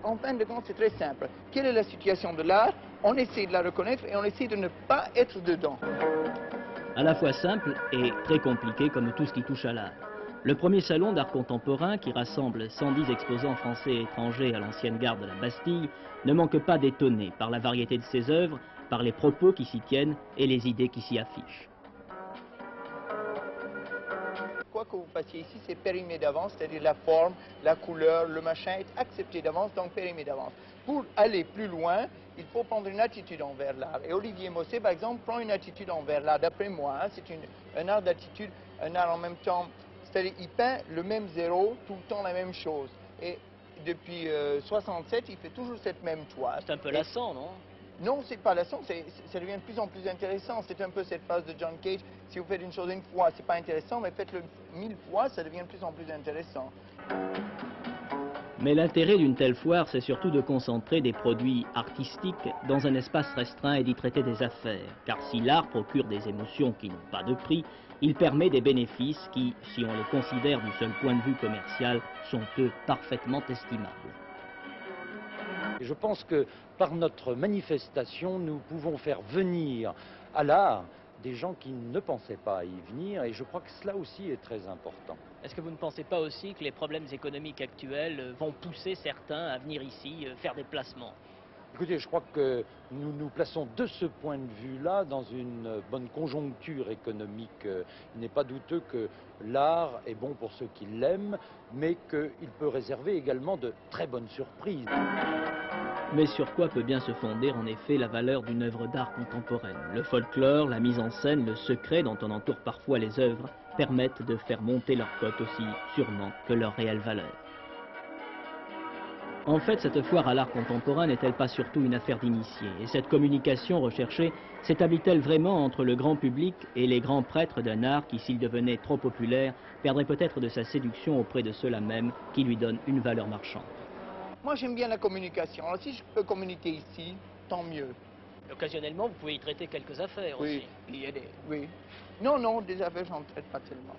En fin de compte, c'est très simple. Quelle est la situation de l'art? On essaie de la reconnaître et on essaie de ne pas être dedans. À la fois simple et très compliqué comme tout ce qui touche à l'art. Le premier salon d'art contemporain, qui rassemble 110 exposants français et étrangers à l'ancienne gare de la Bastille, ne manque pas d'étonner par la variété de ses œuvres, par les propos qui s'y tiennent et les idées qui s'y affichent. Quoi que vous passiez ici, c'est périmé d'avance, c'est-à-dire la forme, la couleur, le machin est accepté d'avance, donc périmé d'avance. Pour aller plus loin, il faut prendre une attitude envers l'art. Et Olivier Mosset, par exemple, prend une attitude envers l'art. D'après moi, hein, c'est un art d'attitude, un art en même temps. C'est-à-dire qu'il peint le même zéro, tout le temps la même chose. Et depuis 67, il fait toujours cette même toile. C'est un peu lassant, non? Non, c'est pas lassant, ça devient de plus en plus intéressant. C'est un peu cette phase de John Cage. Si vous faites une chose une fois, c'est pas intéressant, mais faites-le 1000 fois, ça devient de plus en plus intéressant. Mais l'intérêt d'une telle foire, c'est surtout de concentrer des produits artistiques dans un espace restreint et d'y traiter des affaires. Car si l'art procure des émotions qui n'ont pas de prix, il permet des bénéfices qui, si on les considère du seul point de vue commercial, sont eux parfaitement estimables. Et je pense que par notre manifestation, nous pouvons faire venir à l'art des gens qui ne pensaient pas à y venir, et je crois que cela aussi est très important. Est-ce que vous ne pensez pas aussi que les problèmes économiques actuels vont pousser certains à venir ici faire des placements? Écoutez, je crois que nous nous plaçons de ce point de vue-là dans une bonne conjoncture économique. Il n'est pas douteux que l'art est bon pour ceux qui l'aiment, mais qu'il peut réserver également de très bonnes surprises. Mais sur quoi peut bien se fonder en effet la valeur d'une œuvre d'art contemporaine? Le folklore, la mise en scène, le secret dont on entoure parfois les œuvres permettent de faire monter leur cote aussi sûrement que leur réelle valeur. En fait, cette foire à l'art contemporain n'est-elle pas surtout une affaire d'initiés? Et cette communication recherchée s'établit-elle vraiment entre le grand public et les grands prêtres d'un art qui, s'il devenait trop populaire, perdrait peut-être de sa séduction auprès de ceux-là même qui lui donnent une valeur marchande? Moi, j'aime bien la communication. Alors, si je peux communiquer ici, tant mieux. Occasionnellement, vous pouvez y traiter quelques affaires Oui, aussi. oui. Non, non, des affaires, j'en traite pas tellement.